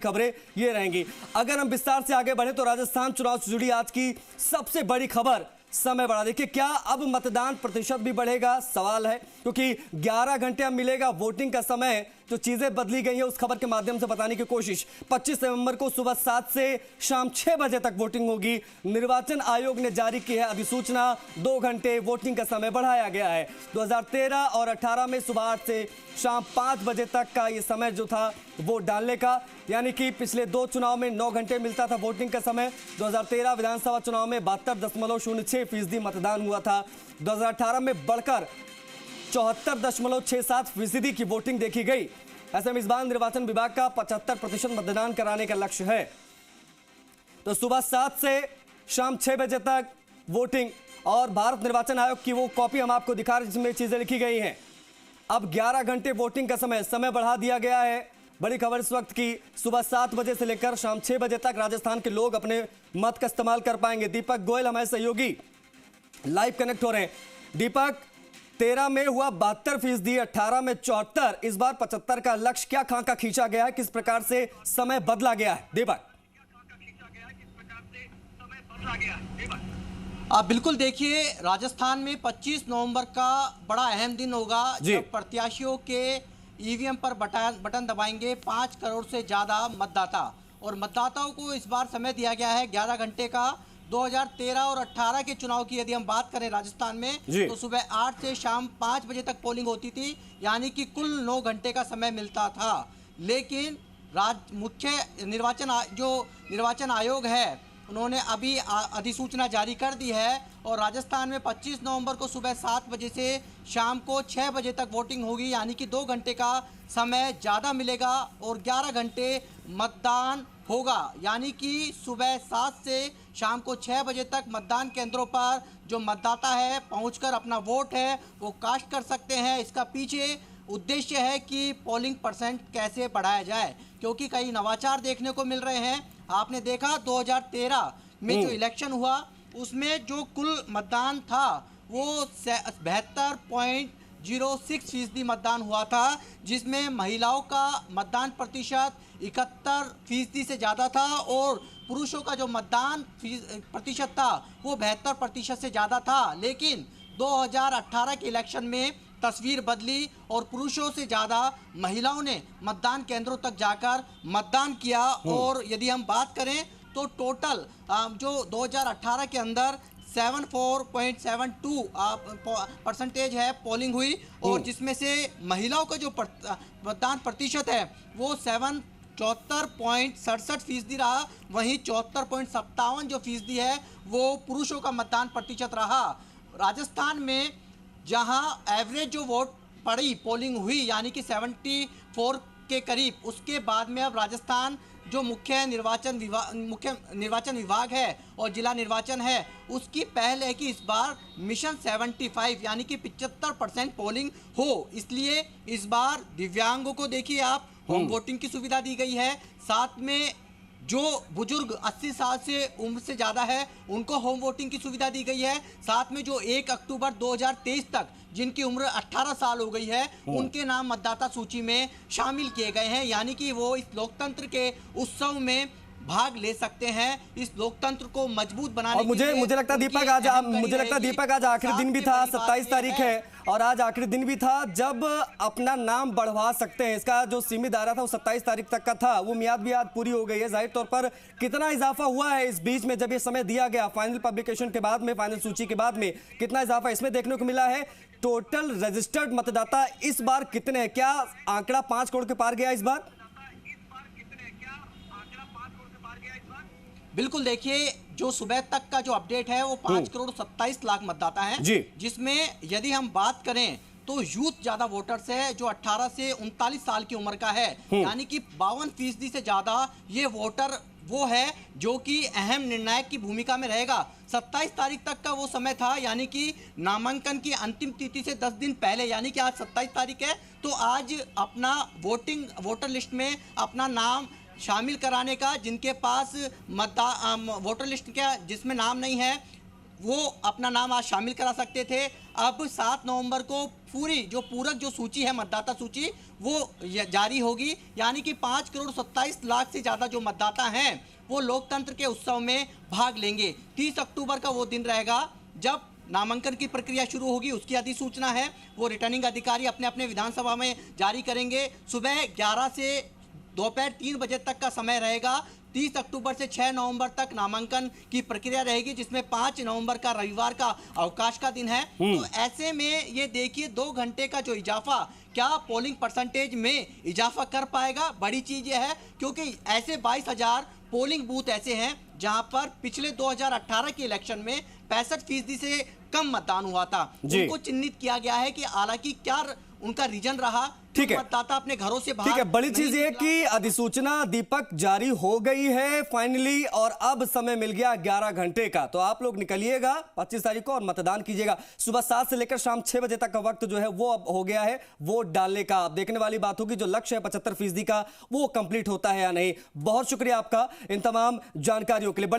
खबरें ये रहेंगी। अगर हम विस्तार से आगे बढ़े तो राजस्थान चुनाव से जुड़ी आज की सबसे बड़ी खबर समय बढ़ा। देखिए, क्या अब मतदान प्रतिशत भी बढ़ेगा, सवाल है, क्योंकि 11 घंटे अब मिलेगा वोटिंग का समय। जो चीजें बदली गई है उस खबर के माध्यम से बताने की कोशिश। 25 नवंबर को सुबह 7 से शाम 6 बजे तक वोटिंग होगी। निर्वाचन आयोग ने जारी की है अधिसूचना, 2 घंटे वोटिंग का समय बढ़ाया गया है। 2013 और 18 में सुबह 8 से शाम 5 बजे तक का ये समय जो था वोट डालने का, यानी कि पिछले 2 चुनाव में 9 घंटे मिलता था वोटिंग का समय। 2013 विधानसभा चुनाव में 72.06% मतदान हुआ था। 2018 में बढ़कर 74.67% की वोटिंग देखी गई। ऐसे में इस बार निर्वाचन विभाग का 75% मतदान कराने का लक्ष्य है। तो सुबह 7 से शाम 6 बजे तक वोटिंग, और भारत निर्वाचन आयोग की वो कॉपी हम आपको दिखा रहे हैं जिसमें चीजें लिखी गई हैं। अब 11 घंटे वोटिंग का समय बढ़ा दिया गया है। बड़ी खबर इस वक्त की, सुबह 7 बजे से लेकर शाम 6 बजे तक राजस्थान के लोग अपने मत का इस्तेमाल कर पाएंगे। दीपक गोयल हमारे सहयोगी लाइव कनेक्ट हो रहे हैं। दीपक, 13 में हुआ 72%, 18 में 74, इस बार 75 का लक्ष्य क्या खाका खींचा गया है, किस प्रकार से समय बदला गया है? दीपक। आप बिल्कुल देखिए, राजस्थान में 25 नवंबर का बड़ा अहम दिन होगा जब प्रत्याशियों के ईवीएम पर बटन दबाएंगे 5 करोड़ से ज्यादा मतदाता। और मतदाताओं को इस बार समय दिया गया है 11 घंटे का। 2013 और 18 के चुनाव की यदि हम बात करें राजस्थान में, तो सुबह 8 से शाम 5 बजे तक पोलिंग होती थी, यानी कि कुल 9 घंटे का समय मिलता था। लेकिन मुख्य निर्वाचन आयोग है, उन्होंने अभी अधिसूचना जारी कर दी है और राजस्थान में 25 नवंबर को सुबह 7 बजे से शाम को 6 बजे तक वोटिंग होगी, यानी कि 2 घंटे का समय ज़्यादा मिलेगा और 11 घंटे मतदान होगा। यानी कि सुबह 7 से शाम को 6 बजे तक मतदान केंद्रों पर जो मतदाता है पहुंचकर अपना वोट है वो कास्ट कर सकते हैं। इसका पीछे उद्देश्य है कि पोलिंग परसेंट कैसे बढ़ाया जाए, क्योंकि कई नवाचार देखने को मिल रहे हैं। आपने देखा 2013 में जो इलेक्शन हुआ उसमें जो कुल मतदान था वो 72.06% मतदान हुआ था, जिसमें महिलाओं का मतदान प्रतिशत 71% से ज़्यादा था और पुरुषों का जो मतदान प्रतिशत था वो 72% से ज़्यादा था। लेकिन 2018 के इलेक्शन में तस्वीर बदली और पुरुषों से ज़्यादा महिलाओं ने मतदान केंद्रों तक जाकर मतदान किया। और यदि हम बात करें तो टोटल जो 2018 के अंदर 74.72% है पोलिंग हुई, और जिसमें से महिलाओं का जो मतदान प्रतिशत है वो 74.67% रहा। वहीं 74.57% जो फीसदी है वो पुरुषों का मतदान प्रतिशत रहा। राजस्थान में जहां एवरेज जो वोट पड़ी पोलिंग हुई यानी कि 74 के करीब, उसके बाद में अब राजस्थान जो मुख्य निर्वाचन विभाग है और जिला निर्वाचन है उसकी पहल है कि इस बार मिशन 75 यानी कि 75% पोलिंग हो। इसलिए इस बार दिव्यांगों को देखिए आप, होम वोटिंग की सुविधा दी गई है। साथ में जो बुजुर्ग 80 साल से उम्र से ज़्यादा है उनको होम वोटिंग की सुविधा दी गई है। साथ में जो 1 अक्टूबर 2023 तक जिनकी उम्र 18 साल हो गई है उनके नाम मतदाता सूची में शामिल किए गए हैं, यानी कि वो इस लोकतंत्र के उत्सव में भाग ले सकते हैं। इस लोकतंत्र को मजबूत बनाने के लिए मुझे लगता है दीपक आज आखिरी दिन भी था, 27 तारीख है, और आज आखिरी दिन भी था जब अपना नाम बढ़वा सकते हैं। इसका जो सीमित दायरा था वो 27 तारीख तक का था, वो मियाद भी आज पूरी हो गई है। जाहिर तौर पर कितना इजाफा हुआ है इस बीच में, जब ये समय दिया गया फाइनल पब्लिकेशन के बाद में, फाइनल सूची के बाद में कितना इजाफा इसमें देखने को मिला है? टोटल रजिस्टर्ड मतदाता इस बार कितने हैं? क्या आंकड़ा 5 करोड़ के पार गया इस बार? बिल्कुल, देखिए जो सुबह तक का जो अपडेट है वो 5 करोड़ 27 लाख मतदाता हैं, जिसमें यदि हम बात करें तो यूथ ज्यादा वोटर्स है जो 18 से 39 साल की उम्र का है, यानी कि 52% से ज्यादा ये वोटर वो है जो कि अहम निर्णायक की भूमिका में रहेगा। 27 तारीख तक का वो समय था, यानी कि नामांकन की अंतिम तिथि से 10 दिन पहले, यानी कि आज 27 तारीख है, तो आज अपना वोटर लिस्ट में अपना नाम शामिल कराने का, जिनके पास वोटर लिस्ट का जिसमें नाम नहीं है वो अपना नाम आज शामिल करा सकते थे। अब 7 नवंबर को पूरी जो पूरक जो सूची है, मतदाता सूची, वो जारी होगी। यानी कि 5,27,00,000 से ज़्यादा जो मतदाता हैं वो लोकतंत्र के उत्सव में भाग लेंगे। 30 अक्टूबर का वो दिन रहेगा जब नामांकन की प्रक्रिया शुरू होगी। उसकी अधिसूचना है वो रिटर्निंग अधिकारी अपने अपने विधानसभा में जारी करेंगे। सुबह 11 से दोपहर 3 बजे तक का समय रहेगा। 30 अक्टूबर से 6 नवंबर तक नामांकन की प्रक्रिया रहेगी, जिसमें 5 नवंबर का रविवार का अवकाश का दिन है। तो ऐसे में ये देखिए 2 घंटे का जो इजाफा, क्या पोलिंग परसेंटेज में इजाफा कर पाएगा? बड़ी चीज ये है क्योंकि ऐसे 22,000 पोलिंग बूथ ऐसे हैं जहां पर पिछले 2018 के इलेक्शन में 65% से कम मतदान हुआ था। उनको चिन्हित किया गया है कि हालांकि क्या उनका रीजन रहा, ठीक है, मतदाता अपने घरों से बाहर। ठीक है, बड़ी चीज ये कि अधिसूचना दीपक जारी हो गई है फाइनली, और अब समय मिल गया 11 घंटे का। तो आप लोग निकलिएगा 25 तारीख को और मतदान कीजिएगा। सुबह 7 से लेकर शाम 6 बजे तक का वक्त जो है वो अब हो गया है वोट डालने का। अब देखने वाली बात होगी जो लक्ष्य है 75% का वो कंप्लीट होता है या नहीं। बहुत शुक्रिया आपका इन तमाम जानकारियों के लिए।